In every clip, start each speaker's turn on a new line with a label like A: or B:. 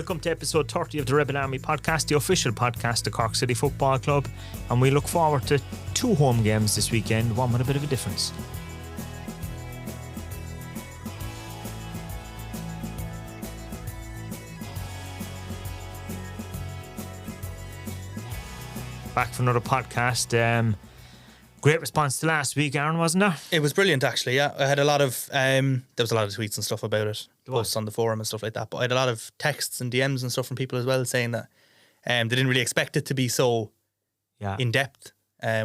A: Welcome to episode 30 of the Rebel Army podcast, the official podcast of Cork City Football Club, and we look forward to 2 home games this weekend, one with a bit of a difference. Back for another podcast. Great response to last week, Aaron, wasn't there?
B: It was brilliant, actually. Yeah, I had a lot of there was a lot of tweets and stuff about it, posts on the forum and stuff like that. But I had a lot of texts and DMs and stuff from people as well saying that they didn't really expect it to be so in depth,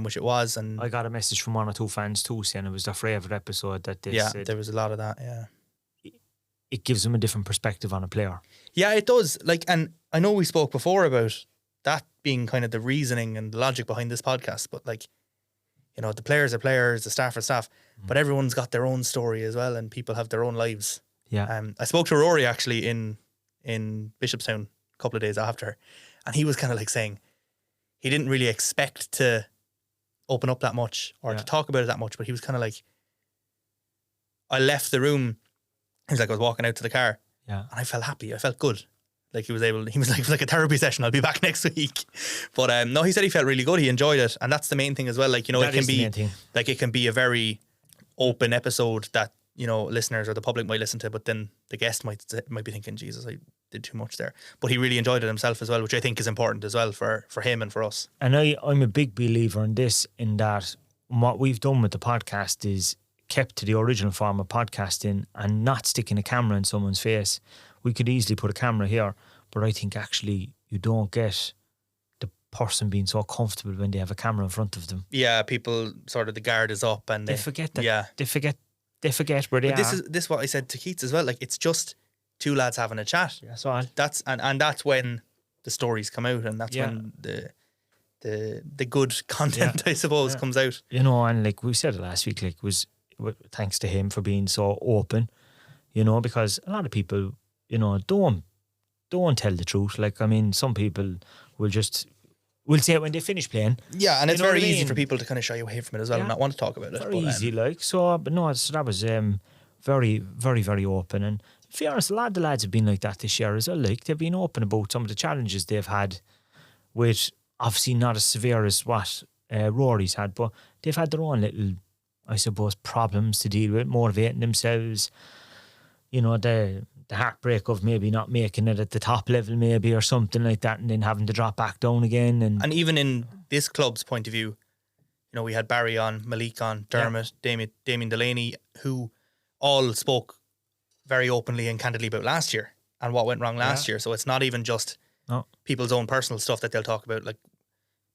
B: which it was. And
A: I got a message from 1 or 2 fans too saying it was their favourite episode. That they said
B: there was a lot of that. Yeah,
A: it gives them a different perspective on a player.
B: Yeah, it does. And I know we spoke before about that being kind of the reasoning and the logic behind this podcast, but the players are players, the staff are staff, but everyone's got their own story as well, and people have their own lives.
A: Yeah.
B: I spoke to Rory actually in Bishopstown a couple of days after, and he was kind of saying he didn't really expect to open up that much or to talk about it that much, but he was kind of I left the room. He was I was walking out to the car, and I felt happy. I felt good. He was it was like a therapy session. I'll be back next week. But no, he said he felt really good. He enjoyed it. And that's the main thing as well. It can be a very open episode that, listeners or the public might listen to, but then the guest might be thinking, Jesus, I did too much there. But he really enjoyed it himself as well, which I think is important as well for him and for us.
A: And I'm a big believer in this, in that what we've done with the podcast is kept to the original form of podcasting and not sticking a camera in someone's face. We could easily put a camera here, but I think actually you don't get the person being so comfortable when they have a camera in front of them.
B: Yeah, people sort of, the guard is up and
A: they forget that. Yeah. They forget where they are.
B: This is what I said to Keats as well. It's just 2 lads having a chat.
A: That's all.
B: That's when the stories come out, and that's when the good content, I suppose, comes out.
A: And we said it last week, was thanks to him for being so open, because a lot of people, don't tell the truth. Some people will say it when they finish playing.
B: Yeah, and it's very easy for people to kind of shy away from it as well and not want to talk about it.
A: Very easy, so that was very, very, very open. And to be honest, a lot of the lads have been like that this year as well. They've been open about some of the challenges they've had, with obviously not as severe as what Rory's had, but they've had their own little, I suppose, problems to deal with, motivating themselves. The heartbreak of maybe not making it at the top level maybe, or something like that, and then having to drop back down again. And
B: even in this club's point of view, we had Barry on, Malik on, Dermot, Damien Delaney, who all spoke very openly and candidly about last year and what went wrong last year. So it's not even just people's own personal stuff that they'll talk about.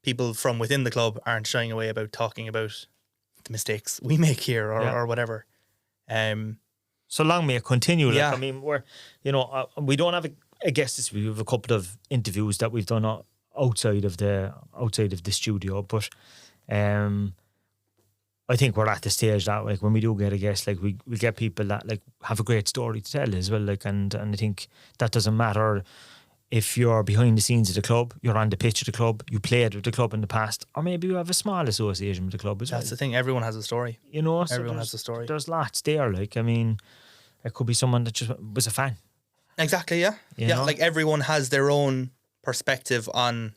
B: People from within the club aren't shying away about talking about the mistakes we make here or whatever.
A: So long may it continue. We're, we don't have a guest this week. We have a couple of interviews that we've done outside of the studio, but I think we're at the stage that when we do get a guest, we get people that have a great story to tell as well. And I think that doesn't matter if you're behind the scenes of the club, you're on the pitch of the club, you played with the club in the past, or maybe you have a small association with the club as well.
B: That's the thing. Everyone has a story. Everyone has a story.
A: There's lots there. It could be someone that just was a fan.
B: Exactly, yeah. Everyone has their own perspective on,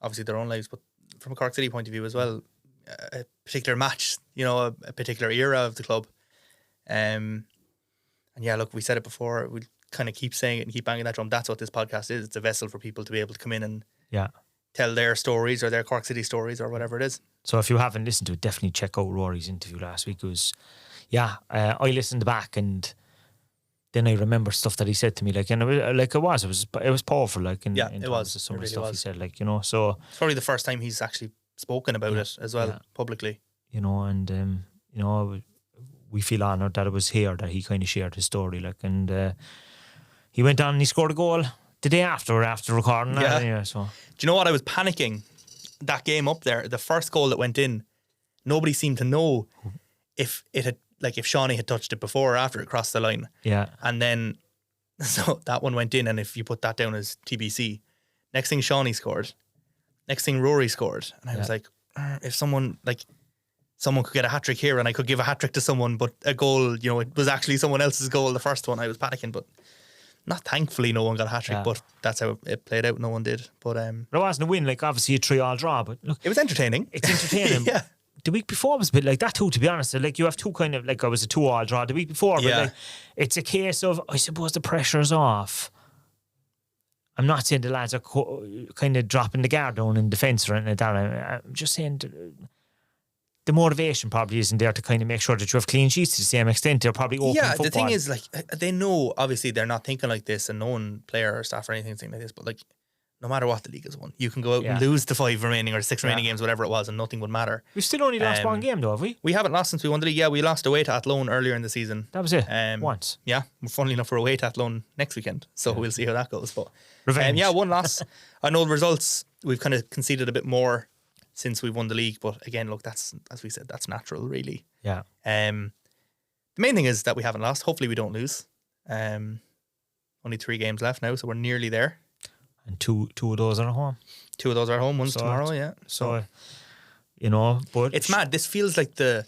B: obviously, their own lives, but from a Cork City point of view as well, a particular match, a particular era of the club. We said it before, we kind of keep saying it and keep banging that drum. That's what this podcast is. It's a vessel for people to be able to come in and tell their stories or their Cork City stories or whatever it is.
A: So if you haven't listened to it, definitely check out Rory's interview last week. It was, I listened back and then I remember stuff that he said to me, and it was powerful,
B: it was
A: some of the stuff
B: was.
A: he said, so
B: it's probably the first time he's actually spoken about it as well publicly.
A: We feel honoured that it was here that he kind of shared his story, and he went on and he scored a goal the day after recording. Anyway, so.
B: Do you know what? I was panicking that game up there. The first goal that went in, nobody seemed to know if it had, if Shawnee had touched it before or after it crossed the line.
A: Yeah.
B: And then, so that one went in, and if you put that down as TBC, next thing Shawnee scored, next thing Rory scored, and I was like, if someone could get a hat-trick here and I could give a hat-trick to someone, but a goal, it was actually someone else's goal, the first one, I was panicking, but not thankfully no one got a hat-trick, but that's how it played out. No one did. But
A: it wasn't a win, like obviously a 3-3 draw, but look,
B: it was entertaining.
A: It's entertaining.
B: Yeah.
A: The week before was a bit like that too, to be honest. Like you have two kind of, like it was a 2-2 draw the week before, but like it's a case of, I suppose the pressure's off. I'm not saying the lads are kind of dropping the guard down in defence or anything like that. I'm just saying the motivation probably isn't there to kind of make sure that you have clean sheets to the same extent. They're probably open football.
B: The thing is, like, they know, obviously, they're not thinking like this, and no one player or staff or anything like this, but like, no matter what the league has won, you can go out and lose the 5 remaining or 6 remaining games, whatever it was, and nothing would matter.
A: We've still only lost one game, though, have we?
B: We haven't lost since we won the league. Yeah, we lost away to Athlone earlier in the season.
A: That was it. Once.
B: Yeah, funnily enough, we're away to Athlone next weekend, so we'll see how that goes. But
A: revenge.
B: Yeah, one loss. I know the results. We've kind of conceded a bit more since we won the league, but again, look, that's, as we said, that's natural, really.
A: Yeah.
B: The main thing is that we haven't lost. Hopefully, we don't lose. Only 3 games left now, so we're nearly there.
A: And two of those are at home.
B: 2 of those are at home. One's tomorrow. Yeah.
A: So, you know, but
B: it's mad. This feels like the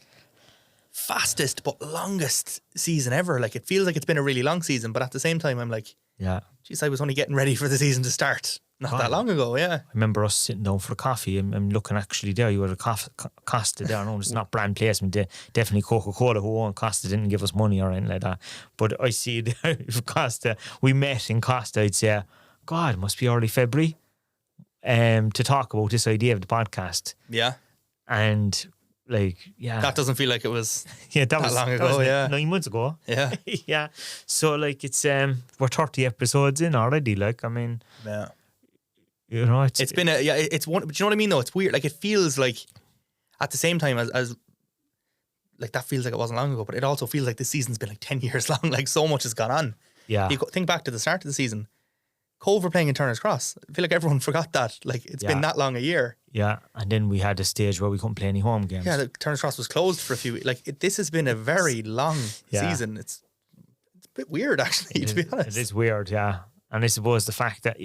B: fastest but longest season ever. Like, it feels like it's been a really long season, but at the same time, I'm like, geez, I was only getting ready for the season to start not that long ago. Yeah.
A: I remember us sitting down for a coffee. I'm looking actually there. You had a Costa there. No, it's not brand placement. Definitely Coca-Cola, who owned Costa, didn't give us money or anything like that. But I see there Costa. We met in Costa. I'd say, God, it must be early February, to talk about this idea of the podcast.
B: Yeah.
A: And like,
B: that doesn't feel like it was
A: that was
B: long ago.
A: That was
B: 9
A: months ago.
B: Yeah.
A: Yeah. So like it's we're 30 episodes in already. Like, I mean, you know,
B: it's been it's one. But you know what I mean? Though it's weird. Like, it feels like at the same time as like that feels like it wasn't long ago, but it also feels like this season's been like 10 years long. Like, so much has gone on.
A: Yeah.
B: You think back to the start of the season. Cove were playing in Turner's Cross. I feel like everyone forgot that. Like, it's been that long a year.
A: Yeah, and then we had a stage where we couldn't play any home games.
B: Yeah, Turner's Cross was closed for a few weeks. Like, this has been a very long season. It's a bit weird, actually, to be honest.
A: It is weird, yeah. And I suppose the fact that,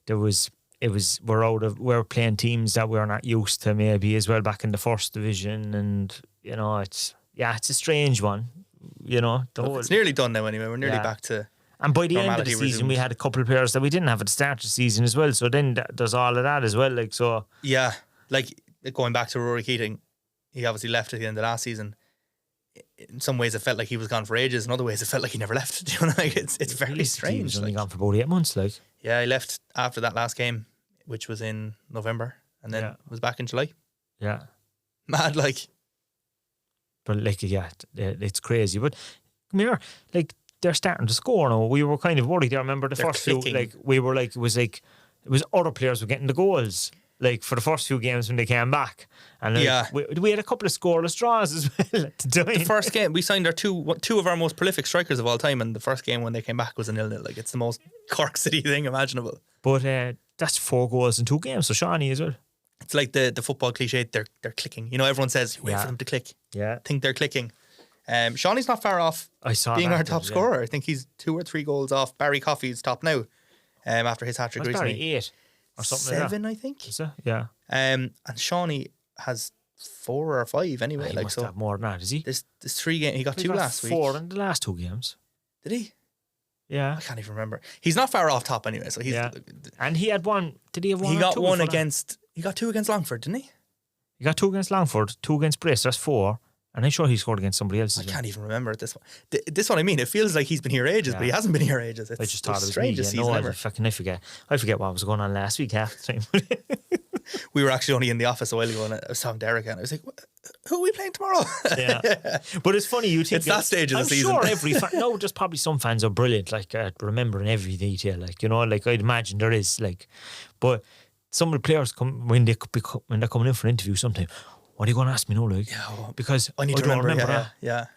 A: we're playing teams that we're not used to maybe as well back in the first division, and, you know, it's a strange one, you know.
B: It's nearly done now anyway. We're nearly back to...
A: And by the end of the season, we had a couple of players that we didn't have at the start of the season as well. So then there's all of that as well. Like, so.
B: Yeah. Like, going back to Rory Keating, he obviously left at the end of last season. In some ways, it felt like he was gone for ages. In other ways, it felt like he never left. Do you know, like, it's very strange.
A: He was only gone for about 8 months, like.
B: Yeah, he left after that last game, which was in November, and then was back in July.
A: Yeah.
B: Mad, like.
A: But, like, it's crazy. But, come here, like, they're starting to score now. We were kind of worried. I remember the first few, like, we were like, it was other players were getting the goals, like, for the first few games when they came back. And we had a couple of scoreless draws as well at the time.
B: The first game, we signed our two of our most prolific strikers of all time, and the first game when they came back was a 0-0. Like, it's the most Cork City thing imaginable.
A: But that's 4 goals in 2 games, so Shawnee as well.
B: It's like the football cliche, they're clicking. You know, everyone says, you wait for them to click.
A: Yeah.
B: I think they're clicking. Shawnee's not far off being our top scorer. I think he's 2 or 3 goals off Barry Coffey's top now, after his hat-trick recently.
A: Barry 8 or something
B: 7,
A: like that.
B: I think.
A: Is it? Yeah.
B: And Shawnee has 4 or 5 anyway.
A: He
B: like,
A: must
B: so
A: have more than that, is he?
B: There's 3 games. He got 2 last week.
A: 4 in the last 2 games.
B: Did he?
A: Yeah.
B: I can't even remember. He's not far off top anyway. So he's.
A: Yeah. And he had 1. Did he have 1?
B: He got 1 against. He got 2 against Longford, didn't he?
A: He got 2 against Longford, 2 against Brace. That's 4. And I'm sure he scored against somebody else.
B: I can't even remember this one. This one, I mean, it feels like he's been here ages, but he hasn't been here ages. It's
A: I just thought it was
B: strangest
A: me.
B: season ever.
A: I forget what was going on last week half the time.
B: We were actually only in the office a while ago, and I was talking to Eric, and I was like, "Who are we playing tomorrow?"
A: Yeah, but it's funny. You think
B: it's that stage of the season.
A: I'm sure there's probably some fans are brilliant, like remembering every detail, like, you know, like I'd imagine there is, like, but some of the players when they're coming in for an interview, sometimes. What are you going to ask me now, like? Because
B: I need to remember that. Yeah.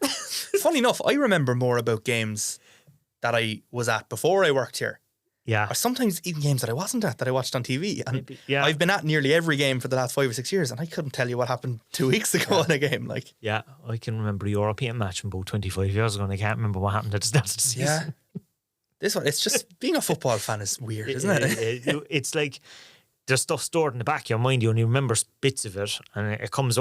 B: Funny enough, I remember more about games that I was at before I worked here.
A: Yeah.
B: Or sometimes even games that I wasn't at that I watched on TV. And
A: maybe,
B: I've been at nearly every game for the last 5 or 6 years, and I couldn't tell you what happened 2 weeks ago in a game. Like,
A: yeah, I can remember a European match from about 25 years ago, and I can't remember what happened at the start of the season.
B: Yeah. This one, it's just being a football fan is weird, isn't it?
A: It's like there's stuff stored in the back of your mind. You only remember bits of it, and it comes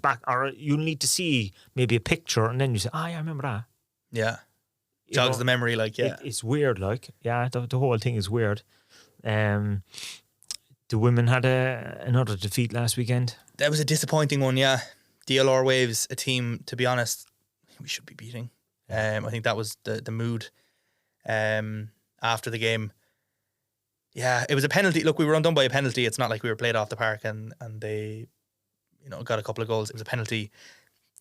A: back. Or you need to see maybe a picture, and then you say, "Ah, yeah, I remember that."
B: Yeah. jogs the memory. Like, yeah,
A: it's weird. Like, yeah, the whole thing is weird. The women had another defeat last weekend.
B: That was a disappointing one. Yeah, DLR Waves, a team, to be honest, we should be beating. I think that was the mood after the game. Yeah, it was a penalty. Look, we were undone by a penalty. It's not like we were played off the park and they, got a couple of goals. It was a penalty.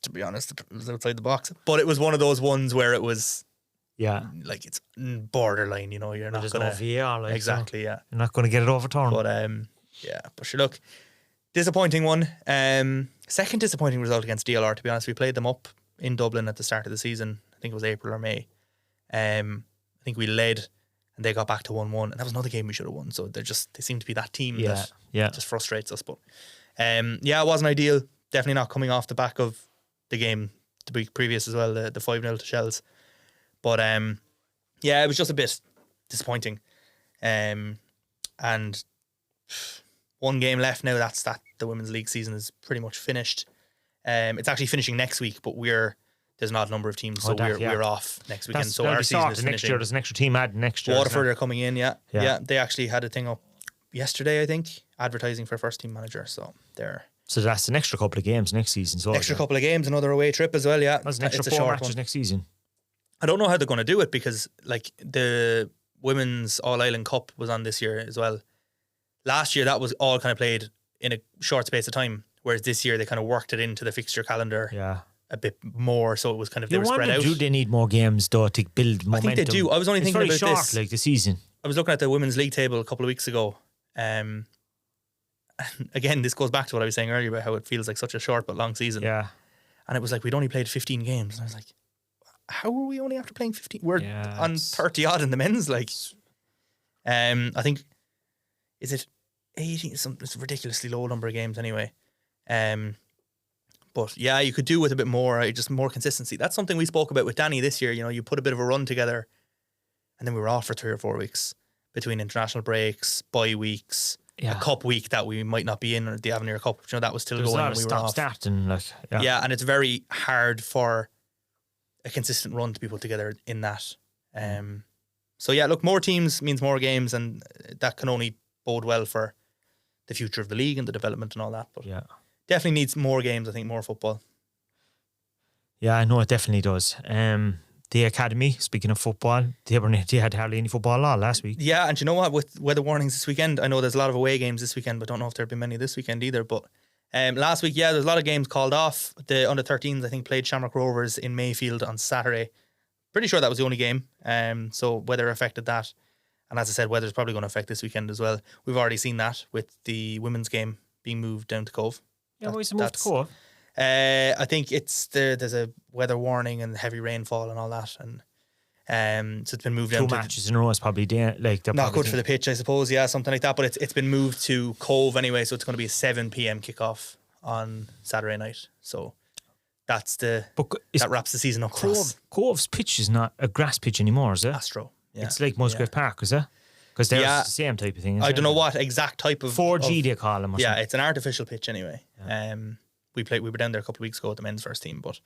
B: To be honest, it was outside the box. But it was one of those ones where it was, like it's borderline. You're not going to
A: VAR, like,
B: exactly.
A: So you're not going to get it overturned.
B: But sure, look, disappointing one. Second disappointing result against DLR. To be honest, we played them up in Dublin at the start of the season. I think it was April or May. I think we led. And they got back to 1-1, and that was another game we should have won. So they seem to be that team that just frustrates us. But it wasn't ideal. Definitely not coming off the back of the game the week previous as well, the 5-0 to Shells. But it was just a bit disappointing. And one game left now. That's that. The women's league season is pretty much finished. It's actually finishing next week, but there's not a number of teams, so we're off next weekend. So our season is finishing.
A: Next year, there's an extra team added next year.
B: Waterford are coming in, yeah. They actually had a thing up yesterday, I think, advertising for first team manager. So
A: that's an extra couple of games next season. So
B: couple of games, another away trip as well, yeah.
A: That's an extra 4 matches next season.
B: I don't know how they're going to do it because like the Women's All-Ireland Cup was on this year as well. Last year, that was all kind of played in a short space of time, whereas this year they kind of worked it into the fixture calendar.
A: Yeah.
B: A bit more, so it was kind of they were spread out.
A: Do they need more games though to build momentum?
B: I think they do. I was only thinking about
A: short,
B: this.
A: Like the season.
B: I was looking at the women's league table a couple of weeks ago. Again, this goes back to what I was saying earlier about how it feels like such a short but long season.
A: Yeah.
B: And it was like we'd only played 15 games, and I was like, "How are we only after playing 15? We're on 30 odd in the men's." Like, I think is it 18? It's a ridiculously low number of games anyway. But yeah, you could do with a bit more, just more consistency. That's something we spoke about with Danny this year. You put a bit of a run together, and then we were off for 3 or 4 weeks between international breaks, bye weeks, a cup week that we might not be in, or the Avenir Cup. That was still going, and we were off.
A: Starting,
B: and it's very hard for a consistent run to be put together in that. So yeah, look, more teams means more games, and that can only bode well for the future of the league and the development and all that. But definitely needs more games, I think, more football.
A: Yeah, I know it definitely does. The academy, speaking of football, they had hardly any football at all last week.
B: Yeah, and you know what? With weather warnings this weekend, I know there's a lot of away games this weekend, but don't know if there have been many this weekend either. But last week, there's a lot of games called off. The under-13s, I think, played Shamrock Rovers in Mayfield on Saturday. Pretty sure that was the only game. So weather affected that. And as I said, weather's probably going to affect this weekend as well. We've already seen that with the women's game being moved down to Cove.
A: Yeah, why is it moved to Cove?
B: I think there's a weather warning and heavy rainfall and all that, and so it's been moved down.
A: 2 matches in a row is probably
B: not good for the pitch, I suppose. Yeah, something like that. But it's been moved to Cove anyway, so it's going to be a 7 p.m. kickoff on Saturday night. So that wraps the season up.
A: Cove's pitch is not a grass pitch anymore, is it?
B: Astro. Yeah.
A: It's like Musgrave Park, is it? Because they're the same type of thing.
B: I don't know what exact type of
A: 4G they call them.
B: It's an artificial pitch anyway. Yeah. We were down there a couple of weeks ago at the men's first team, but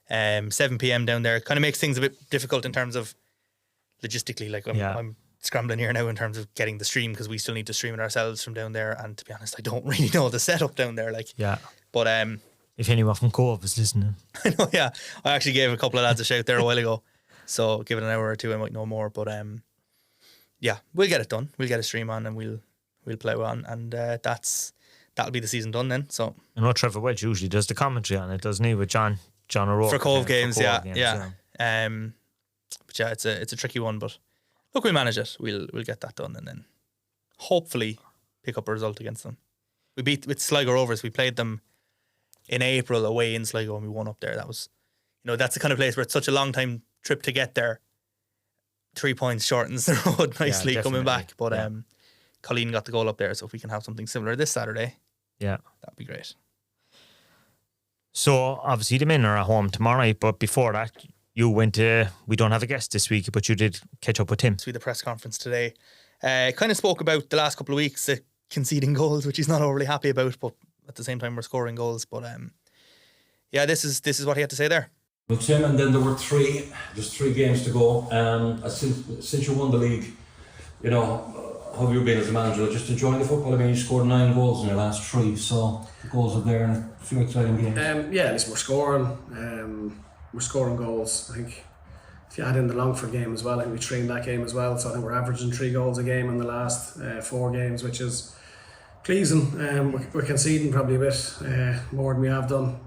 B: 7 p.m. down there kind of makes things a bit difficult in terms of logistically. Like I'm scrambling here now in terms of getting the stream because we still need to stream it ourselves from down there. And to be honest, I don't really know the setup down there. But
A: if anyone from Cove is listening,
B: I know. Yeah, I actually gave a couple of lads a shout there a while ago. So give it an hour or two, I might know more. But we'll get it done. We'll get a stream on and we'll play on, and that'll be the season done then. So
A: I know Trevor Wedge usually does the commentary on it, doesn't he? With John O'Rourke
B: for Cove games, yeah. But yeah, it's a tricky one, but look, we'll manage it. We'll get that done, and then hopefully pick up a result against them. We beat with Sligo Rovers. We played them in April away in Sligo, and we won up there. That was, that's the kind of place where it's such a long time trip to get there. 3 points shortens the road nicely coming back, but Colleen got the goal up there, so if we can have something similar this Saturday, that'd be great.
A: So obviously the men are at home tomorrow night, but before that you went we don't have a guest this week, but you did catch up with Tim.
B: So we had the press conference today. Kind of spoke about the last couple of weeks, conceding goals, which he's not overly happy about, but at the same time we're scoring goals. But this is what he had to say there.
C: Well, Tim, and then there were just three games to go. Since you won the league, you know, how have you been as a manager? Just enjoying the football? I mean, you scored 9 goals in your last 3, so the goals are there and a few exciting games.
D: Yeah, listen, we're scoring. We're scoring goals. I think if you add in the Longford game as well, I think we trained that game as well. So I think we're averaging 3 goals a game in the last 4 games, which is pleasing. We're conceding probably a bit more than we have done.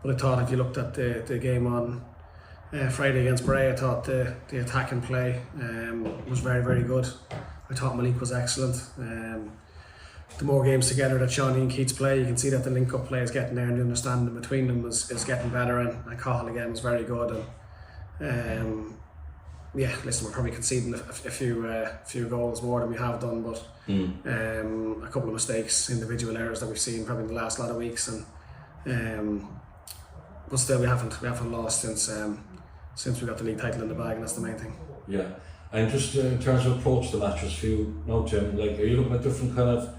D: But I thought if you looked at the game on Friday against Bray, I thought the attack and play was very, very good. I thought Malik was excellent. The more games together that Shawnee and Keats play, you can see that the link-up play is getting there and the understanding between them is getting better, and Cahill again was very good. And yeah, listen, we're probably conceding a few goals more than we have done, but a couple of mistakes, individual errors that we've seen probably in the last lot of weeks, and but still we haven't lost since we got the league title in the bag, and that's the main thing.
C: Yeah, and just in terms of approach to the matches for you, no, Tim, like, are you looking at different kind of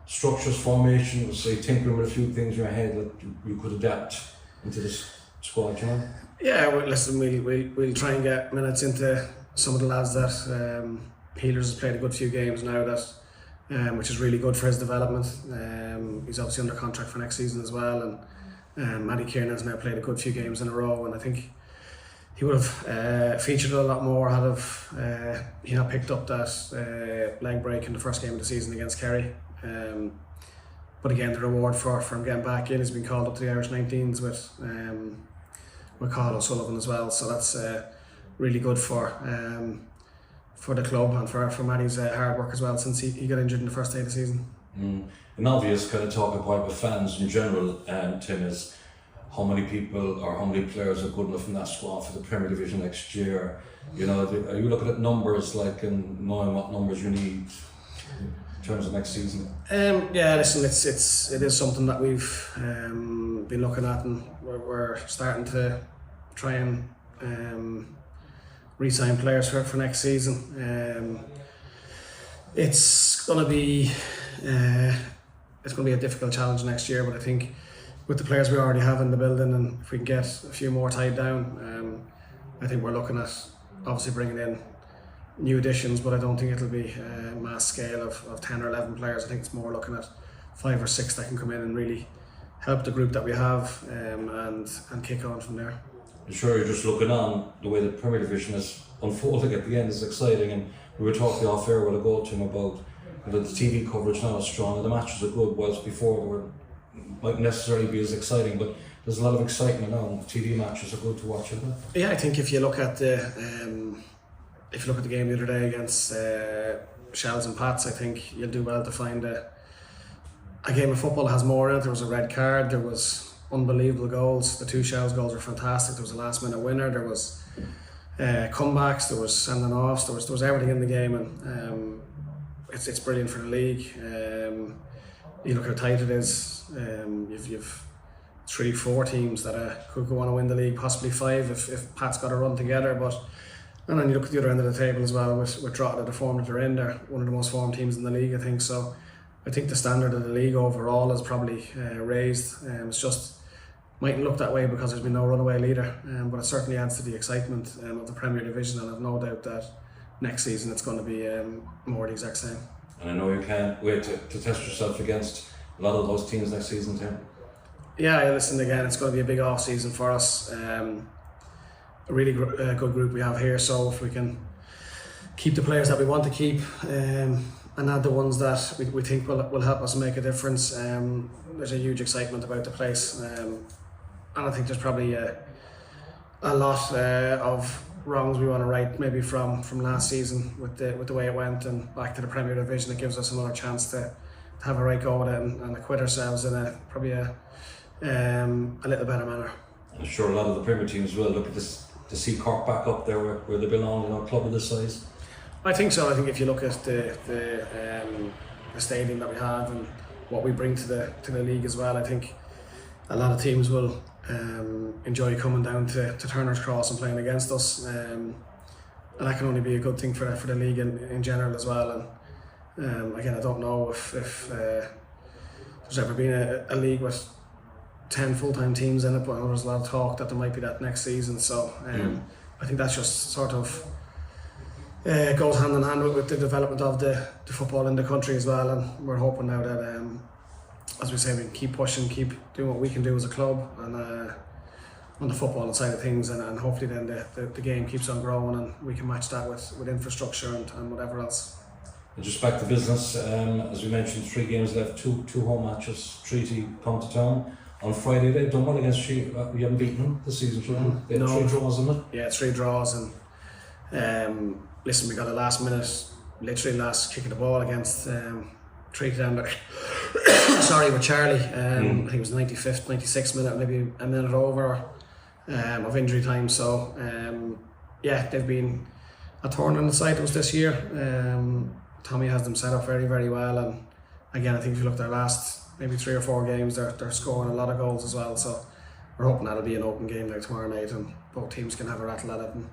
C: structures, formations, say tinkering with a few things in your head that you could adapt into this squad, you know?
D: Yeah, well, listen, we'll try and get minutes into some of the lads that Healers has played a good few games now, that which is really good for his development. He's obviously under contract for next season as well, and Matty Kieran's now played a good few games in a row, and I think he would have featured a lot more had he not picked up that leg break in the first game of the season against Kerry. But again, the reward for him getting back in has been called up to the Irish 19s with Cahill O'Sullivan as well, so that's really good for the club and for Matty's hard work as well, since he got injured in the first day of the season.
C: An obvious kind of talking point with fans in general, Tim, is how many people or how many players are good enough in that squad for the Premier Division next year. You know, are you looking at numbers, like, and knowing what numbers you need in terms of next season?
D: Yeah, listen, it is something that we've been looking at, and we're starting to try and re-sign players for next season. It's going to be a difficult challenge next year, but I think with the players we already have in the building, and if we can get a few more tied down, I think we're looking at obviously bringing in new additions, but I don't think it'll be a mass scale of 10 or 11 players. I think it's more looking at 5 or 6 that can come in and really help the group that we have, and kick on from there.
C: I'm sure you're just looking on the way the Premier Division is unfolding at the end is exciting, and we were talking off air with a go to him about the TV coverage now is strong and the matches are good, whilst before mightn't necessarily be as exciting, but there's a lot of excitement now. TV matches are good to watch, isn't it?
D: Yeah, I think if you look at the game the other day against Shells and Pats, I think you'll do well to find a game of football that has more in it. There was a red card, there was unbelievable goals. The 2 Shells goals were fantastic. There was a last minute winner, there was comebacks, there was sending offs, there was everything in the game, and it's brilliant for the league. You look how tight it is. You've 3-4 teams that could go on to win the league, possibly 5 if Pat's got a run together. And then you look at the other end of the table as well with Drogheda, the form that they're in. They're one of the most formed teams in the league, I think. So I think the standard of the league overall is probably raised. It's just mightn't look that way because there's been no runaway leader, but it certainly adds to the excitement of the Premier Division, and I've no doubt that next season it's going to be more the exact same. And
C: I know you can't wait to test yourself against a lot of those teams next season, Tim.
D: Yeah, listen, again, it's going to be a big off season for us. A really good group we have here, so if we can keep the players that we want to keep and add the ones that we think will help us make a difference, there's a huge excitement about the place, and I think there's probably a lot of wrongs we want to right maybe from last season with the way it went, and back to the Premier Division. It gives us another chance to have a right go at it and acquit ourselves in probably a little better manner.
C: I'm sure a lot of the Premier teams will look at this to see Cork back up there where they belong in a club of this size.
D: I think so. I think if you look at the stadium that we have and what we bring to the league as well, I think a lot of teams will enjoy coming down to Turner's Cross and playing against us, and that can only be a good thing for the league in general as well. And again, I don't know if there's ever been a league with 10 full-time teams in it, but there's a lot of talk that there might be that next season. So I think that's just sort of goes hand in hand with the development of the football in the country as well. And we're hoping now that, as we say, we can keep pushing, keep doing what we can do as a club, and on the football side of things, and hopefully then the game keeps on growing and we can match that with infrastructure and whatever else.
C: Just back to business, as we mentioned, 3 games left, two home matches. Treaty come to town on Friday. They've done well against Treaty. We haven't beaten them this season. They had 3 draws, isn't it?
D: Yeah, 3 draws, and listen, we got a last kick of the ball against Treaty down there. Sorry, with Charlie. I think it was 95th, 96th minute, maybe a minute over of injury time. So they've been a thorn on the side to us this year. Tommy has them set up very, very well, and again, I think if you look at their last maybe 3 or 4 games, they're scoring a lot of goals as well. So we're hoping that'll be an open game like tomorrow night, and both teams can have a rattle at it and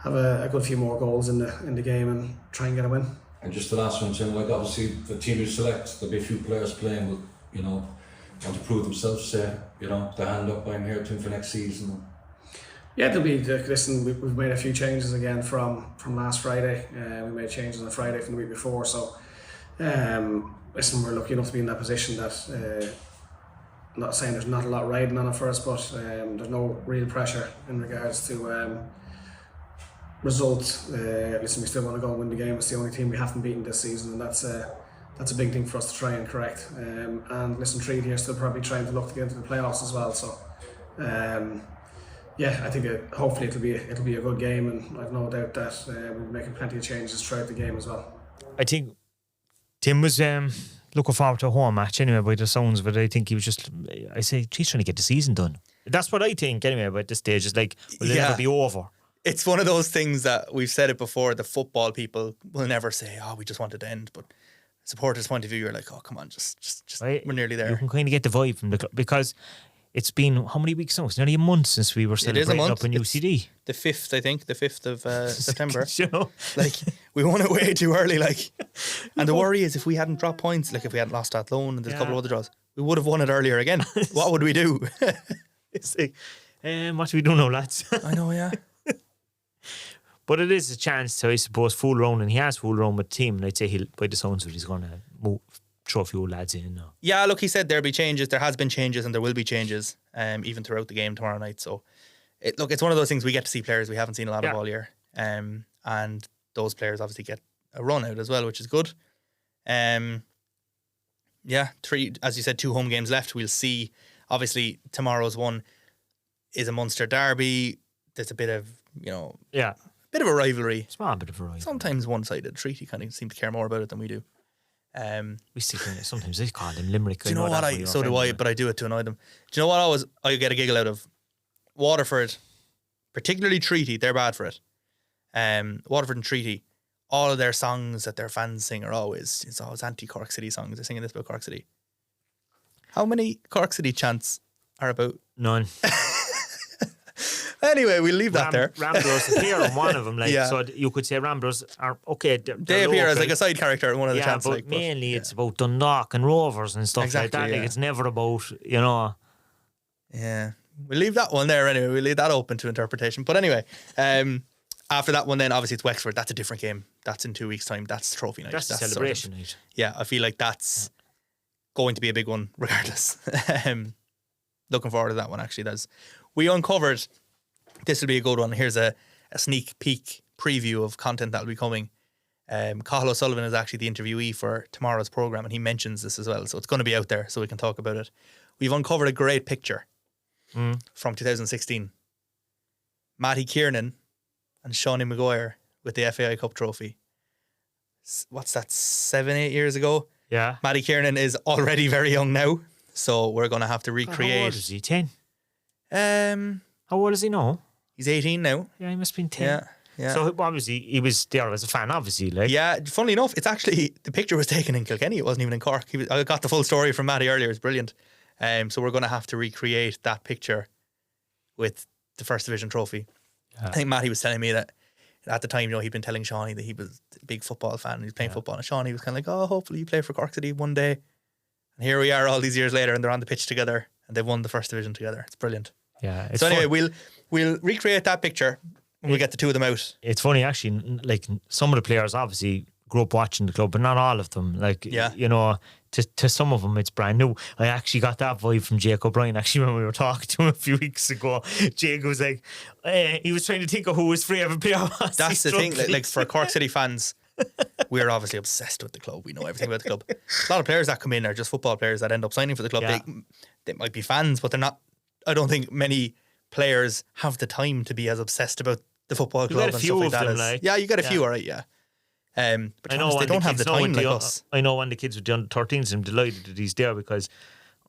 D: have a good few more goals in the game and try and get a win.
C: And just the last one, Tim, like obviously the team you select, there'll be a few players playing with, want to prove themselves, the hand up, I'm here, Tim, for next season.
D: Yeah, there'll be. Listen, we've made a few changes again from last Friday. We made changes on the Friday from the week before. So, listen, we're lucky enough to be in that position that. Not saying there's not a lot riding on it for us, but there's no real pressure in regards to results. Listen, we still want to go and win the game. It's the only team we haven't beaten this season, and that's a big thing for us to try and correct. And listen, Treaty are still probably trying to look to get into the playoffs as well. So. I think hopefully it'll be a good game, and I've no doubt that we'll be making plenty of changes throughout the game as well.
A: I think Tim was looking forward to a home match anyway by the sounds of it. I think he was just, he's trying to get the season done. That's what I think anyway about this stage. It's like, will it never be over?
B: It's one of those things that we've said it before, the football people will never say, we just want it to end, but supporters' point of view, you're like, oh, come on, just right. We're nearly there.
A: You can kind of get the vibe from the club, because it's been how many weeks now? It's nearly a month since we were celebrating up in UCD.
B: The 5th, I think, the 5th of September.
A: You
B: like, we won it way too early. Like, and the worry is if we hadn't dropped points, like if we hadn't lost that loan and there's a couple of other draws, we would have won it earlier again. What would we do?
A: It's like, what do we do now, lads?
B: I know, yeah.
A: But it is a chance to, I suppose, fool around, and he has fooled around with the team, and I'd say by the sounds of it, he's going to throw a few lads in now. Yeah,
B: look, he said there'll be changes. There has been changes, and there will be changes, even throughout the game tomorrow night. So, it's one of those things, we get to see players we haven't seen a lot of all year, and those players obviously get a run out as well, which is good. 3, as you said, 2 home games left. We'll see. Obviously, tomorrow's one is a Munster derby. There's a bit of bit of a rivalry.
A: Small bit of a rivalry.
B: Sometimes one-sided. Treaty kind of seem to care more about it than we do.
A: We see sometimes they call them Limerick.
B: Do you know what? So do I, but I do it to annoy them. Do you know what I get a giggle out of? Waterford, particularly Treaty, they're bad for it. Waterford and Treaty, all of their songs that their fans sing are always anti-Cork City songs. They're singing this about Cork City. How many Cork City chants are about?
A: None.
B: Anyway, we'll leave that there.
A: Ramblers appear on one of them, so you could say Ramblers are okay.
B: They appear as like a side character in one of the chants.
A: But mainly it's about Dundalk and Rovers and stuff like that. Like, it's never about, Yeah,
B: we'll leave that one there anyway. We'll leave that open to interpretation. But anyway, after that one, then obviously it's Wexford. That's a different game. That's in 2 weeks' time. That's trophy night.
A: That's the celebration night.
B: Yeah, I feel like that's going to be a big one, regardless. Looking forward to that one. Actually, we uncovered. This will be a good one. Here's a sneak peek preview of content that will be coming. Cathal O'Sullivan is actually the interviewee for tomorrow's programme, and he mentions this as well. So it's going to be out there so we can talk about it. We've uncovered a great picture from 2016. Matty Kiernan and Shawnee Maguire with the FAI Cup trophy. What's that, 7-8 years ago?
A: Yeah.
B: Matty Kiernan is already very young now, so we're going to have to recreate.
A: How old is he? 10?
B: How
A: old is he now?
B: He's 18 now.
A: Yeah, he must have been 10. Yeah. So obviously he was there as a fan, obviously.
B: Yeah, funnily enough, it's actually, the picture was taken in Kilkenny. It wasn't even in Cork. I got the full story from Matty earlier. It's brilliant. So we're going to have to recreate that picture with the First Division trophy. Yeah. I think Matty was telling me that at the time, he'd been telling Shawnee that he was a big football fan and he was playing football. And Shawnee was kind of like, hopefully you play for Cork City one day. And here we are all these years later and they're on the pitch together and they've won the first division together. It's brilliant.
A: Yeah. It's
B: So anyway,
A: fun.
B: we'll recreate that picture when we get the two of them out.
A: It's funny actually. Like some of the players obviously grew up watching the club, but not all of them. Like you know, to some of them it's brand new. I actually got that vibe from Jake O'Brien actually when we were talking to him a few weeks ago. Jake was like, he was trying to think of who his favourite player was.
B: That's the thing. Like for Cork City fans, we're obviously obsessed with the club. We know everything about the club. A lot of players that come in are just football players that end up signing for the club.
A: Yeah.
B: They might be fans, but they're not. I don't think many players have the time to be as obsessed about the football club and stuff like that. You get a few, all right, yeah. But
A: I know
B: they don't have the time like us.
A: I know when the kids were the under 13s, I'm delighted that he's there because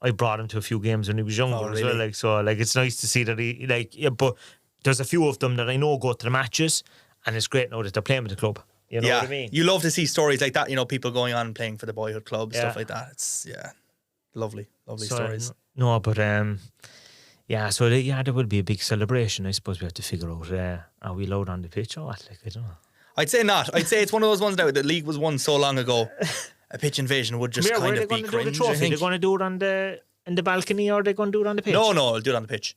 A: I brought him to a few games when he was younger as well. Like so, like it's nice to see that he but there's a few of them that I know go to the matches, and it's great now that they're playing with the club. You know what I mean?
B: You love to see stories like that. You know, people going on and playing for the boyhood club, stuff like that. It's lovely stories.
A: No, but so there will be a big celebration. I suppose we have to figure out are we allowed on the pitch or what? Like I don't know.
B: I'd say not. I'd say it's one of those ones now. The league was won so long ago. A pitch invasion would just kind of be cringe.
A: They're going to do it on in the balcony, or they're going to do it on the pitch?
B: No, I'll do it on the pitch.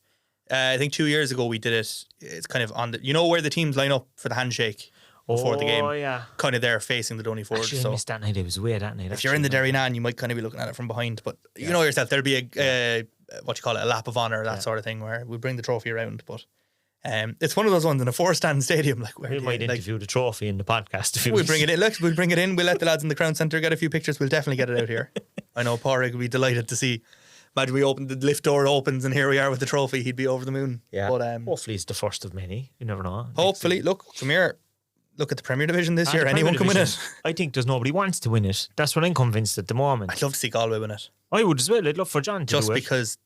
B: I think 2 years ago we did it. It's kind of on the. You know where the teams line up for the handshake before the game.
A: Yeah.
B: Kind of there facing the Dooney forward.
A: Actually, I missed that night. It was away that night.
B: If you're in the Derrynane, you might kind of be looking at it from behind. But you know yourself, there'll be a a lap of honour, that sort of thing, where we bring the trophy around. But it's one of those ones in a 4-stand stadium. Like where
A: we might interview the trophy in the podcast.
B: We'll bring it in. Look, we'll bring it in. We'll let the lads in the Crown Centre get a few pictures. We'll definitely get it out here. I know Pádraig would be delighted to see. Imagine we open the lift door opens and here we are with the trophy. He'd be over the moon.
A: Yeah.
B: But
A: hopefully it's the first of many. You never know.
B: Hopefully, look, come here. Look at the Premier Division this year. Anyone can win it.
A: I think there's nobody wants to win it. That's what I'm convinced at the moment.
B: I'd love to see Galway win it.
A: I would as well. I'd love for John to
B: just
A: do it.
B: Because.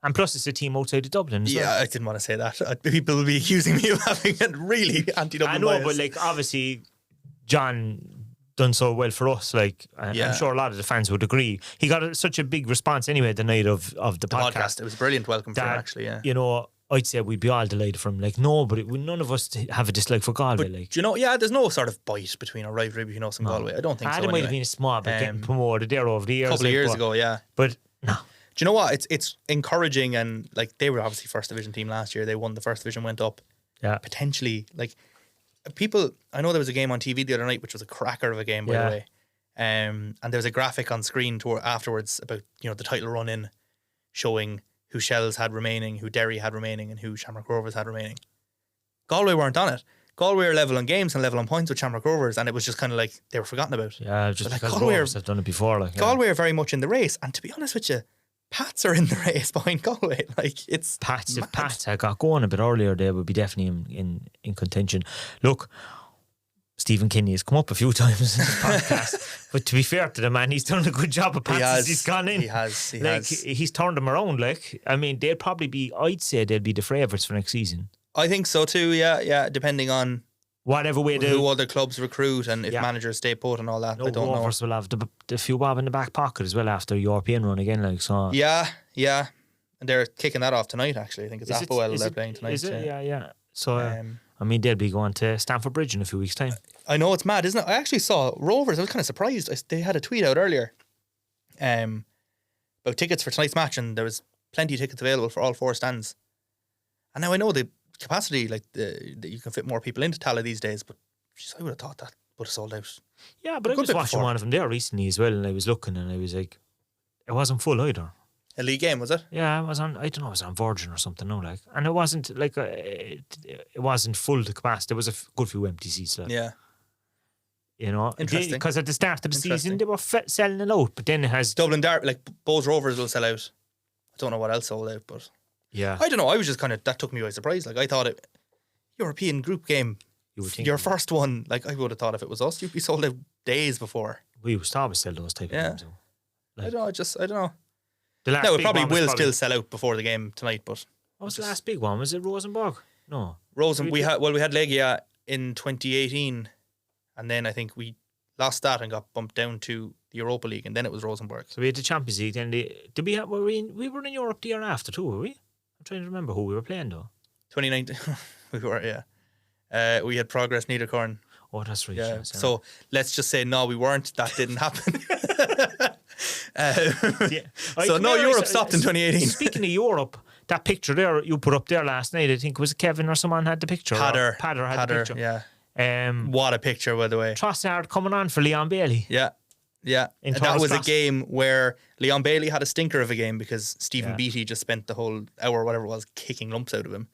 A: And plus, it's a team outside of Dublin as well.
B: I didn't want to say that. People will be accusing me of having a really anti-Dublin
A: I know,
B: bias.
A: but like obviously, John done so well for us. Like I'm sure a lot of the fans would agree. He got such a big response anyway the night of the podcast.
B: It was a brilliant welcome for him, actually. Yeah,
A: you know, I'd say we'd be all delighted for him. Like none of us have a dislike for Galway.
B: But,
A: like,
B: do you know? Yeah, there's no sort of bite between a rivalry between us and Galway. I don't think so.
A: There might have been a small bit getting promoted there over the years.
B: A couple of years ago, yeah.
A: But no.
B: Do you know what? It's encouraging, and like they were obviously first division team last year. They won the first division, went up.
A: Yeah.
B: Potentially, like people. I know there was a game on TV the other night, which was a cracker of a game, by the way. And there was a graphic on screen afterwards about the title run in, showing who Shells had remaining, who Derry had remaining, and who Shamrock Rovers had remaining. Galway weren't on it. Galway are level on games and level on points with Shamrock Rovers, and it was just kind of like they were forgotten about.
A: Yeah, just because
B: Galway
A: Rovers have done it before. Like
B: Galway are very much in the race, and to be honest with you, Pats are in the race behind Galway. Like it's
A: Pats. If
B: mad.
A: Pats had got going a bit earlier, they would be definitely in contention. Look, Stephen Kinney has come up a few times in the podcast, but to be fair to the man, he's done a good job of Pats as he's gone in.
B: He has.
A: He's turned them around. Like I mean, I'd say they'd be the favourites for next season.
B: I think so too. Yeah. Depending on
A: whatever way
B: who other clubs recruit and if managers stay put and all that. I don't know.
A: Rovers will have the few bob in the back pocket as well after a European run again. Like so.
B: Yeah, and they're kicking that off tonight. Actually, I think it's Applewell they're playing tonight.
A: Is it? Yeah. So I mean, they'll be going to Stamford Bridge in a few weeks' time.
B: I know it's mad, isn't it? I actually saw Rovers. I was kind of surprised. They had a tweet out earlier, about tickets for tonight's match, and there was plenty of tickets available for all 4 stands. And now I know the capacity, like that you can fit more people into Tala these days, but geez, I would have thought that would have sold out.
A: Yeah, but I was watching one of them there recently as well, and I was looking, and I was like, it wasn't full either.
B: A league game, was it?
A: Yeah, it was on. I don't know, it was on Virgin or something. No, like, and it wasn't like it wasn't full to capacity. There was a good few empty seats. Like,
B: yeah,
A: you know,
B: interesting.
A: Because at the start of the season they were selling it out, but then it has
B: Dublin Derby, like Bowes Rovers will sell out. I don't know what else sold out, but
A: yeah,
B: I don't know. I was just that took me by surprise. Like I thought European group game,
A: you would think
B: your first one. Like I would have thought if it was us, you'd be sold out days before.
A: We used to always sell those type of games.
B: Like, I don't know.
A: No,
B: it probably will still sell out before the game tonight, but
A: what was the last big one? Was it Rosenborg? No.
B: We had Legia in 2018, and then I think we lost that and got bumped down to the Europa League, and then it was Rosenborg.
A: So we had the Champions League. Then we were in Europe the year after too, were we? I'm trying to remember who we were playing though.
B: 2019, we were, yeah. We had Progress Niederkorn.
A: Oh, that's right.
B: Yeah. So let's just say no, we weren't. That didn't happen. So no, Europe stopped in 2018.
A: Speaking of Europe, that picture there you put up there last night, I think it was Kevin or someone had the picture.
B: Padder
A: had the picture.
B: Yeah. What a picture, by the way.
A: Trossard coming on for Leon Bailey.
B: Yeah. And that was a game where Leon Bailey had a stinker of a game because Stephen Beattie just spent the whole hour, whatever it was, kicking lumps out of him.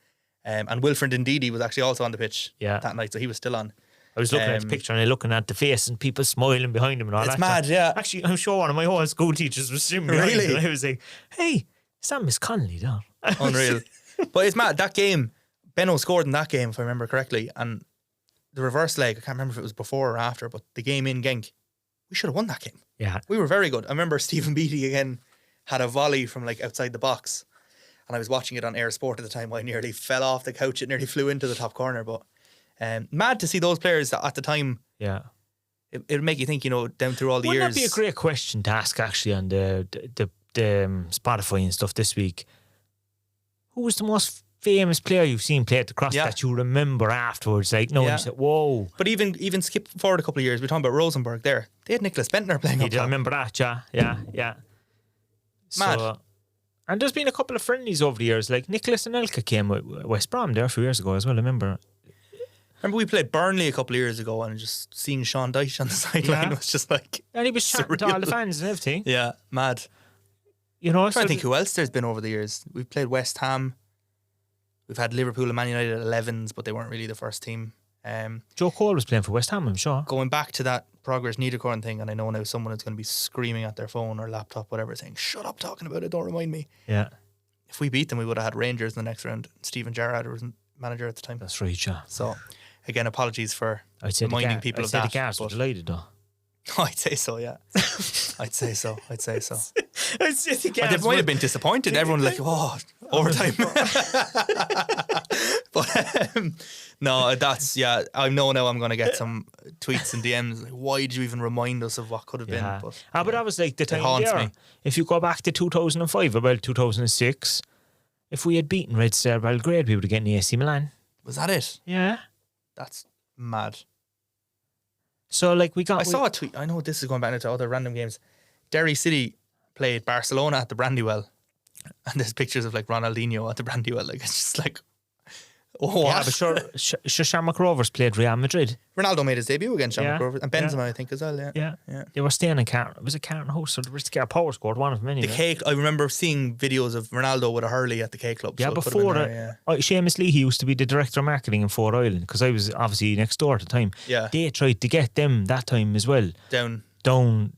B: And Wilfred Ndidi was actually also on the pitch that night, so he was still on.
A: I was looking at the picture and looking at the face and people smiling behind him and all that.
B: It's mad, yeah.
A: Actually, I'm sure one of my old school teachers was sitting behind me and I was like, hey, is that Miss Connolly down?
B: Unreal. But it's mad. That game, Benno scored in that game, if I remember correctly. And the reverse leg, I can't remember if it was before or after, but the game in Genk, we should have won that game.
A: Yeah.
B: We were very good. I remember Stephen Beattie again had a volley from like outside the box. And I was watching it on Air Sport at the time. I nearly fell off the couch. It nearly flew into the top corner. But mad to see those players that at the time.
A: Yeah.
B: It'll make you think, down through all the
A: Wouldn't
B: years.
A: that be a great question to ask actually on the Spotify and stuff this week? Who was the most famous player you've seen play at the cross that you remember afterwards? Like, no, you said, whoa.
B: But even skip forward a couple of years, we're talking about Rosenborg there. They had Nicholas Bentner playing up top.
A: I remember that, yeah.
B: Mad.
A: So, and there's been a couple of friendlies over the years. Like Nicholas and Elka came with West Brom there a few years ago as well, I remember.
B: Remember we played Burnley a couple of years ago and just seeing Sean Dyche on the sideline was just like...
A: And he was chatting to all the fans and everything.
B: Yeah, mad.
A: I'm trying
B: to think who else there's been over the years. We've played West Ham. We've had Liverpool and Man United at 11s, but they weren't really the first team.
A: Joe Cole was playing for West Ham, I'm sure.
B: Going back to that Progress Niederkorn thing, and I know now someone is going to be screaming at their phone or laptop, whatever, saying, shut up talking about it, don't remind me.
A: Yeah.
B: If we beat them, we would have had Rangers in the next round. Stephen Gerrard was manager at the time.
A: That's right, yeah.
B: So, again, apologies for reminding people of that.
A: I'd say the Cars were delighted, though.
B: I'd say so, yeah. I'd say so.
A: I'd say the
B: Cars they might have been disappointed. Everyone was like, oh, overtime. But no, that's, I know now I'm going to get some tweets and DMs like, why did you even remind us of what could have been?
A: But that was like the time there. If you go back to 2005, about 2006, if we had beaten Red Star Belgrade, we would have gotten the AC Milan.
B: Was that it?
A: Yeah.
B: That's mad.
A: So like
B: I saw a tweet. I know this is going back into other random games. Derry City played Barcelona at the Brandywell, and there's pictures of like Ronaldinho at the Brandywell. Like it's just like, oh, what?
A: Yeah, but sure, Shamrock Rovers played Real Madrid.
B: Ronaldo made his debut against Shamrock Rovers, and Benzema I think as well. Yeah.
A: They were staying in Carton. Was it Carton House or the Riscar Power scored one of them anyway?
B: The K. I remember seeing videos of Ronaldo with a hurley at the K Club.
A: Yeah,
B: so
A: before Seamus Lee, he used to be the director of marketing in Fort Island because I was obviously next door at the time.
B: Yeah,
A: they tried to get them that time as well.
B: Down.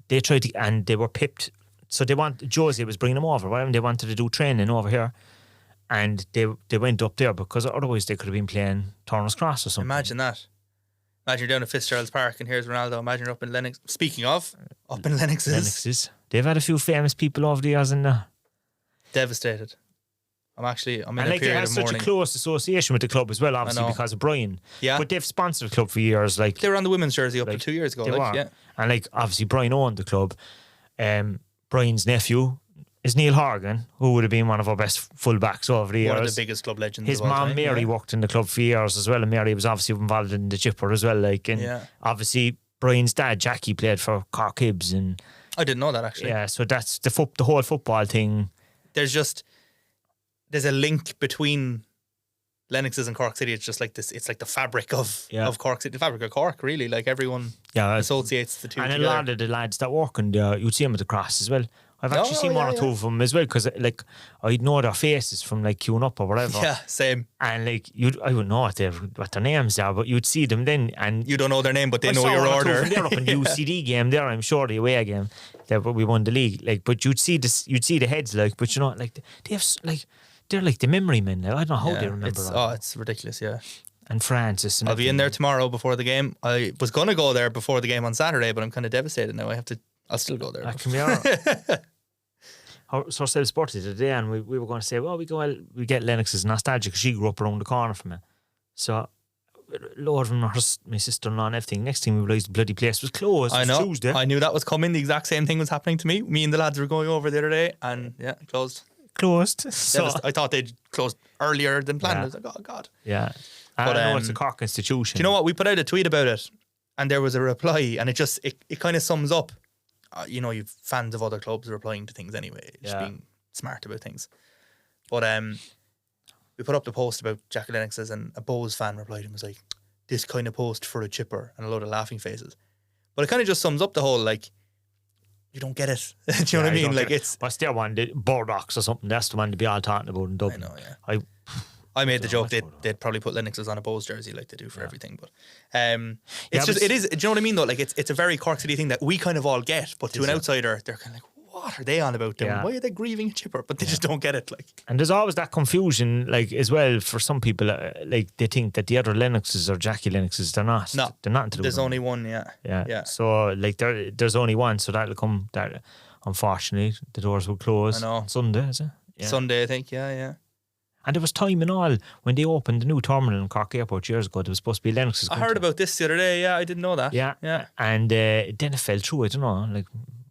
A: They tried to, and they were pipped. So Josie was bringing them over. Right? They wanted to do training over here. And they went up there because otherwise they could have been playing Turner's Cross or something.
B: Imagine that. Imagine you're down at Fitzgerald's Park and here's Ronaldo. Imagine you're up in Lennox. Speaking of, up in Lennox's.
A: They've had a few famous people over the years and
B: devastated. I'm in a period of mourning.
A: They have such a close association with the club as well, obviously, because of Brian.
B: Yeah.
A: But they've sponsored the club for years. Like
B: they were on the women's jersey up to 2 years ago.
A: They were. Yeah. And like obviously Brian owned the club. Brian's nephew is Neil Horgan, who would have been one of our best fullbacks over the years.
B: One of the biggest club legends.
A: His mom Mary worked in the club for years as well, and Mary was obviously involved in the Chipper as well. Like, and obviously Brian's dad Jackie played for Cork Hibs, and
B: I didn't know that actually.
A: Yeah, so that's the whole football thing.
B: There's a link between Lennox's and Cork City. It's just like this. It's like the fabric of Cork City, the fabric of Cork. Really, like everyone associates the two.
A: And
B: together.
A: a lot of the lads that work in there, you'd see them at the cross as well. I've actually seen one or two of them as well because like I'd know their faces from like queuing up or whatever.
B: Yeah, same.
A: And like I wouldn't know what their names are, but you'd see them then, and
B: you don't know their name, but they know your order.
A: They're up in the UCD game there, I'm sure, the away game. But we won the league. Like, but you'd see the heads, like, but you know, like they have like they're like the memory men. Like, I don't know how they remember.
B: It's ridiculous. Yeah.
A: And Francis. And
B: I'll be in there tomorrow before the game. I was gonna go there before the game on Saturday, but I'm kind of devastated now. I'll still go there.
A: That can be all right. So self-sported today, and we were going to say, well, we get Lennox's nostalgia because she grew up around the corner from me. So, Lord of my sister-in-law and everything. Next thing we realised the bloody place was closed.
B: I know.
A: Tuesday.
B: I knew that was coming. The exact same thing was happening to me. Me and the lads were going over the other day, and closed.
A: So
B: I thought they'd closed earlier than planned. I was like, oh God.
A: Yeah. But I know it's a Cork institution.
B: Do you know what? We put out a tweet about it, and there was a reply, and it kind of sums up you've fans of other clubs replying to things anyway, just being smart about things. But we put up the post about Jackie Lennox's, and a Bose fan replied and was like, "This kind of post for a chipper," and a load of laughing faces. But it kind of just sums up the whole, like, you don't get it. Do you know what I mean? Like, it's...
A: What's their one? The Bordox or something. That's the one to be all talking about in Dublin.
B: I know, yeah. I made the joke they'd probably put Lennox's on a Bose jersey like they do for everything. But it is, do you know what I mean, though? Like, it's a very Cork City thing that we kind of all get, but to an outsider, they're kind of like, what are they on about them? Why are they grieving a chipper? But they just don't get it. Like,
A: and there's always that confusion, like, as well, for some people, like, they think that the other Lennoxes or Jackie Lennoxes, they're not.
B: No,
A: they're not into
B: there's only one,
A: yeah. So, like, there's only one, so that'll come. That, unfortunately, the doors will close.
B: I know.
A: Sunday, is it? Yeah.
B: Sunday, I think. Yeah.
A: And there was time and all when they opened the new terminal in Cork Airport years ago. There was supposed to be Lennoxes.
B: I heard about this the other day. Yeah, I didn't know that.
A: Yeah. And then it fell through. I don't know.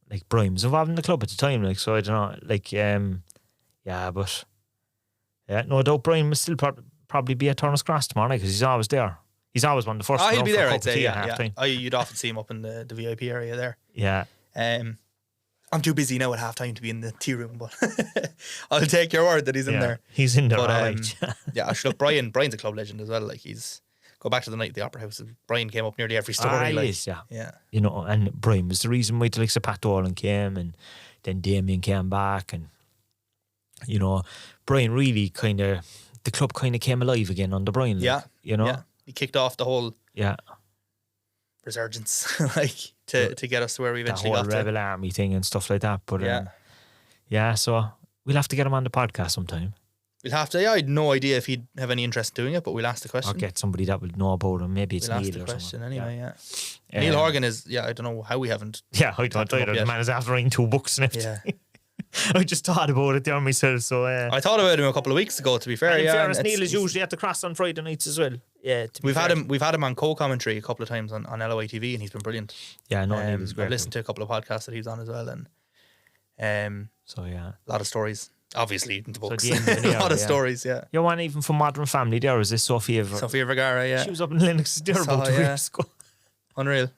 A: Like Brian was involved in the club at the time. Like, so I don't know. Like, but no doubt Brian will still probably be at Turner's Cross tomorrow night because he's always there. He's always one of the first.
B: He'll be there. I'd say. Yeah. You'd often see him up in the VIP area there.
A: Yeah.
B: I'm too busy now at halftime to be in the tea room, but I'll take your word that he's in there.
A: He's in there,
B: but,
A: all right.
B: yeah, actually, look, Brian's a club legend as well. Like, go back to the night at the Opera House. Brian came up nearly every story.
A: He is, yeah. You know, and Brian was the reason why the likes of Pat Dolan came, and then Damien came back, and you know, Brian really the club kind of came alive again under Brian. Like, you know,
B: he kicked off the whole resurgence, like to get us to where we eventually got to.
A: The whole Rebel Army thing and stuff like that. But so we'll have to get him on the podcast sometime.
B: We'll have to. Yeah, I had no idea if he'd have any interest in doing it, but we'll ask the question.
A: Or get somebody that would know about him. Maybe it's
B: Neil
A: or
B: something. We'll ask the question anyway.
A: Yeah.
B: Neil Horgan is. Yeah, I don't know how we haven't.
A: Yeah, I don't either. The man is after writing 2 books and everything. Yeah. I just thought about it there myself. So
B: I thought about him a couple of weeks ago. To be fair,
A: in fairness, Neil is usually at the Cross on Friday nights as well. Yeah,
B: we've had him on co-commentary a couple of times on LOI TV, and he's been brilliant.
A: Yeah, no, Neil is great.
B: I've listened to a couple of podcasts that he's on as well, and
A: so yeah,
B: a lot of stories. Obviously, in the books,
A: so the
B: a lot of stories. Yeah,
A: your one even from Modern Family. There was this Sophia
B: Vergara. Yeah,
A: she was up in Lennox's there about 2 weeks ago.
B: Unreal.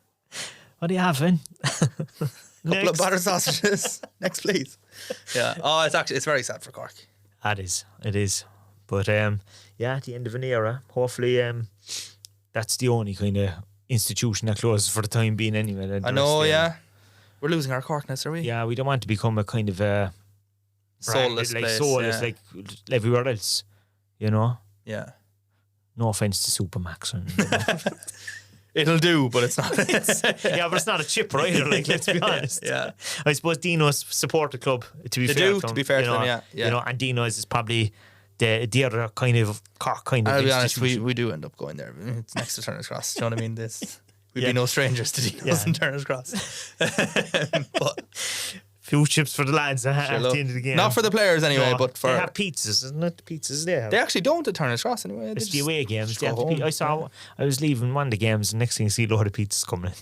A: What are you having?
B: Couple of battered sausages. Next, please. Yeah. Oh, it's very sad for Cork.
A: It is. But at the end of an era, hopefully that's the only kind of institution that closes for the time being anyway.
B: I know, we're losing our Corkness, are we?
A: Yeah, we don't want to become a kind of a
B: soulless place,
A: like everywhere else, you know?
B: Yeah.
A: No offence to Supermax.
B: It'll do, but it's not.
A: But it's not a chipper either. Like, let's be honest.
B: Yeah,
A: I suppose Dino's support the club. To be fair to them, you know, and Dino's is probably the other kind of Cork kind of.
B: I'll be honest, we do end up going there. It's next to Turner's Cross. Do you know what I mean? We'd be no strangers to Dino's and Turner's Cross. But
A: few chips for the lads at the end of the game.
B: Not for the players anyway, but for...
A: They have pizzas, isn't it? The pizzas they have.
B: They actually don't at Turner's Cross anyway.
A: It's the away games. I was leaving one of the games, and next thing you see a load of pizzas coming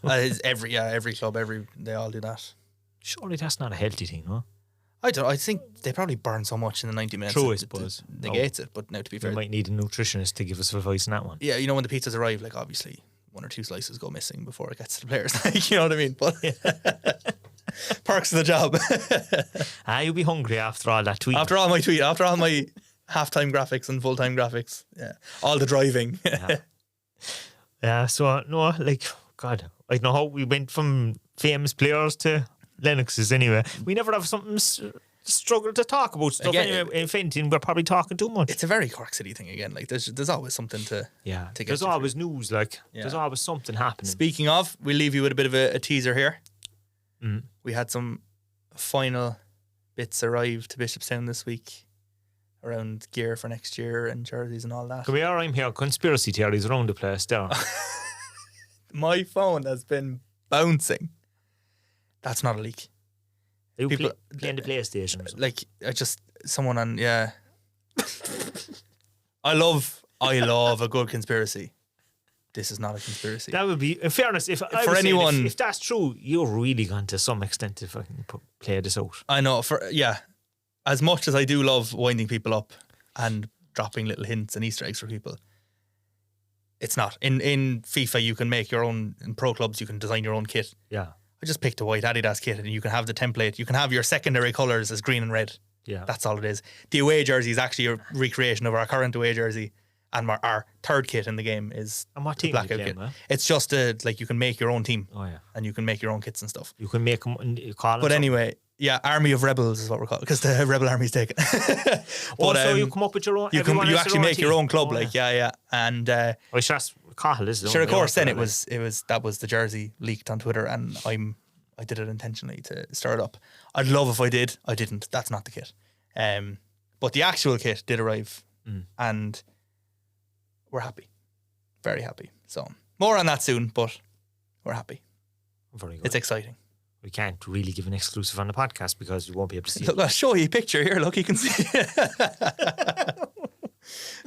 A: in.
B: Every club, they all do that.
A: Surely that's not a healthy thing, no?
B: I think they probably burn so much in the 90 minutes.
A: True, I suppose.
B: Negates it, but now to be fair...
A: We might need a nutritionist to give us advice on that one.
B: Yeah, you know, when the pizzas arrive, like, obviously 1 or 2 slices go missing before it gets to the players. Like, you know what I mean? But... Perks of the job.
A: You'll be hungry after all that tweet.
B: After all my halftime graphics and full-time graphics. Yeah. All the driving.
A: So, no, like, God, I don't know how we went from famous players to Lennox's anyway. We never have something struggle to talk about stuff. Again, if anything, we're probably talking too much.
B: It's a very Cork City thing again. Like, there's always something to get.
A: There's always news, like, there's always something happening.
B: Speaking of, we'll leave you with a bit of a teaser here. We had some final bits arrive to Bishopstown this week around gear for next year and jerseys and all that.
A: I'm here, conspiracy theories around the place there.
B: My phone has been bouncing. That's not a leak.
A: Are you playing the PlayStation?
B: Like, someone on, I love a good conspiracy. This is not a conspiracy.
A: That would be, in fairness, if that's true, you're really gone to some extent to fucking play this out.
B: I know, as much as I do love winding people up and dropping little hints and Easter eggs for people, it's not. In FIFA, you can make your own, in pro clubs, you can design your own kit.
A: Yeah.
B: I just picked a white Adidas kit, and you can have the template. You can have your secondary colours as green and red.
A: Yeah.
B: That's all it is. The away jersey is actually a recreation of our current away jersey, and our third kit in the game is
A: And what
B: the
A: team are you
B: blackout
A: playing
B: kit.
A: with?
B: It's just like you can make your own team,
A: Oh, yeah.
B: and you can make your own kits and stuff.
A: You can make them, call them.
B: But anyway, yeah, Army of Rebels is what we're called, because the Rebel Army's taken.
A: So you come up with your own.
B: you
A: everyone
B: you
A: has
B: actually
A: their own
B: make your
A: team.
B: own club,
A: Oh,
B: like yeah. And
A: Oh, sure, that's Cahill, is it?
B: sure, of
A: They
B: course.
A: want
B: Then
A: that,
B: that was the jersey leaked on Twitter, and I did it intentionally to stir it up. I'd love if I did. I didn't. That's not the kit. But the actual kit did arrive, and we're happy, very happy. So more on that soon, but we're happy.
A: Very good.
B: It's exciting.
A: We can't really give an exclusive on the podcast because you won't be able to see
B: Look,
A: it.
B: I'll show you a picture here. Look, you can see.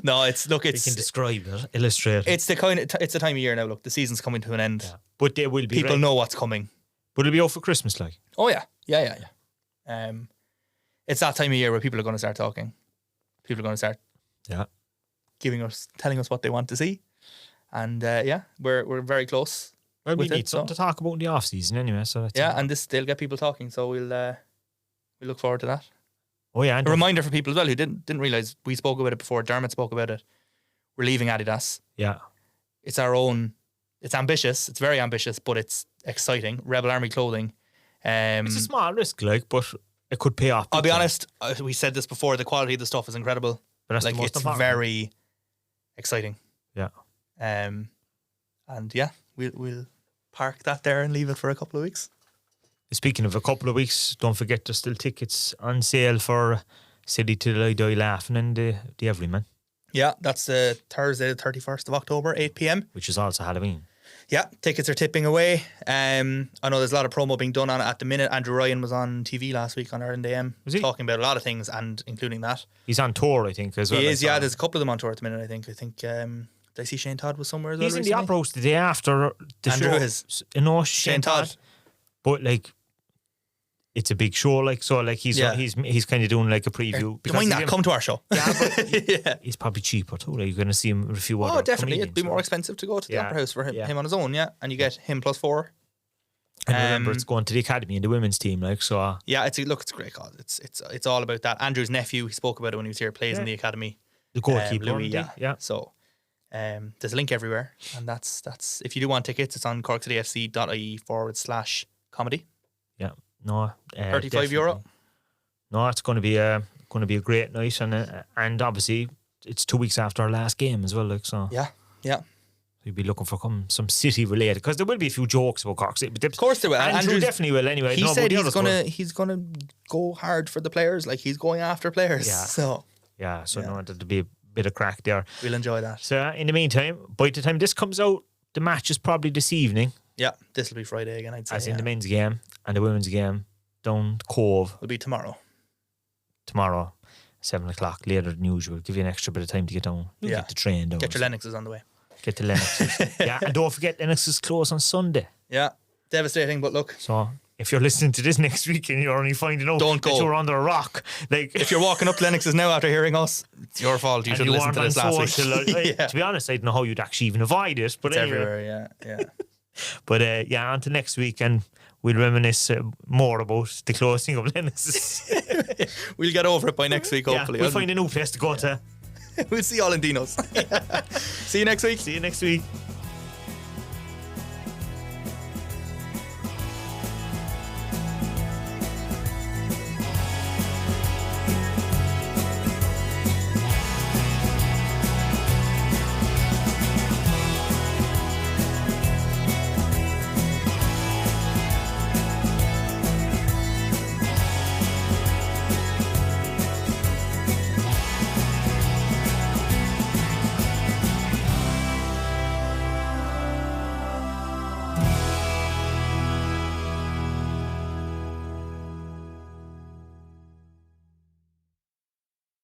B: No,
A: You can describe it, illustrate it.
B: it's the kind of it's the time of year now. Look, the season's coming to an end.
A: Yeah. But they will be.
B: People
A: right.
B: know what's coming.
A: But it'll be out for Christmas, like.
B: Oh yeah. It's that time of year where people are going to start talking. People are going to start
A: Yeah.
B: telling us what they want to see, and we're very close.
A: Well, we
B: with it,
A: need something to talk about in the off season anyway. So that's
B: And they'll get people talking. So we look forward to that.
A: Oh yeah. And
B: A reminder for people as well who didn't realize we spoke about it before. Dermot spoke about it. We're leaving Adidas.
A: yeah.
B: It's our own. It's ambitious. It's very ambitious, but it's exciting. Rebel Army clothing.
A: It's a small risk, like, but it could pay off.
B: I'll be
A: big time.
B: honest. We said this before. The quality of the stuff is incredible.
A: But that's
B: Like
A: the most
B: it's
A: important.
B: very exciting.
A: Yeah.
B: And yeah, we'll park that there and leave it for a couple of weeks.
A: Speaking of a couple of weeks, don't forget there's still tickets on sale for City Till I Die Laughing and the Everyman,
B: Yeah, that's Thursday, the 31st of October, 8 p.m.
A: which is also Halloween.
B: Yeah, tickets are tipping away. I know there's a lot of promo being done on it at the minute. Andrew Ryan was on TV last week on Ireland AM
A: Was he?
B: talking about a lot of things, and including that.
A: He's on tour, I think, as well.
B: He
A: I
B: is,
A: saw
B: yeah.
A: him.
B: There's a couple of them on tour at the minute, I think. Did I see Shane Todd was somewhere as well
A: He's in the
B: recently?
A: Opera House the day after the
B: Andrew
A: show.
B: is.
A: No,
B: Shane Todd.
A: But, like, it's a big show, like, so, like, he's kind of doing, like, a preview.
B: Do you mind that? Come to our show.
A: Yeah, but
B: Yeah.
A: he's probably cheaper, too. Like, you're going to see him a few other
B: Oh, definitely.
A: comedians,
B: It'd be
A: so.
B: more expensive to go to the
A: Yeah.
B: Opera House for him,
A: Yeah.
B: him on his own, yeah. And you get him plus 4.
A: And remember, it's going to the academy and the women's team, like, so.
B: Yeah, it's a great cause. It's all about that. Andrew's nephew, he spoke about it when he was here, plays in the academy.
A: The goalkeeper,
B: Louis,
A: yeah.
B: So there's a link everywhere, and that's if you do want tickets, it's on corkcityfc.ie/comedy.
A: Yeah, no,
B: €35.
A: No, it's going to be a great night, and obviously it's 2 weeks after our last game as well, like, so.
B: Yeah.
A: We'll be looking for some City related, because there will be a few jokes about Cork City. But
B: Of course there will.
A: Andrew
B: Andrew's-
A: definitely will anyway.
B: He
A: No,
B: said
A: but the
B: he's
A: others
B: gonna go hard for the players, like he's going after players.
A: Yeah.
B: So
A: will. Yeah, so no, there'll be a bit of crack there.
B: we'll enjoy that.
A: So in the meantime, by the time this comes out, the match is probably this evening,
B: Yeah, this will be Friday again, I'd say.
A: as in
B: yeah.
A: the men's game and the women's game down Cove
B: It'll be tomorrow.
A: tomorrow, 7 o'clock, later than usual. Give you an extra bit of time to get down. You'll
B: Yeah.
A: get the train down.
B: Get your Lennoxes on the way.
A: Get to Lennox's. Yeah, and don't forget Lennox is closed on Sunday.
B: Yeah, devastating, but look,
A: So if you're listening to this next week and you're only finding out
B: Don't
A: that
B: go.
A: you're under a rock, like
B: if you're walking up to Lennox's now after hearing us, it's your fault. You
A: and
B: should
A: you
B: listen
A: weren't
B: to
A: on
B: this last
A: social,
B: week. Yeah.
A: to be honest, I don't know how you'd actually even avoid it. But
B: It's
A: anyway,
B: everywhere, yeah.
A: But on to next week, and we'll reminisce more about the closing of Lennox's.
B: We'll get over it by next week, hopefully.
A: We'll find a new place to go to.
B: We'll see y'all in Dino's. See you next week.
A: See you next week.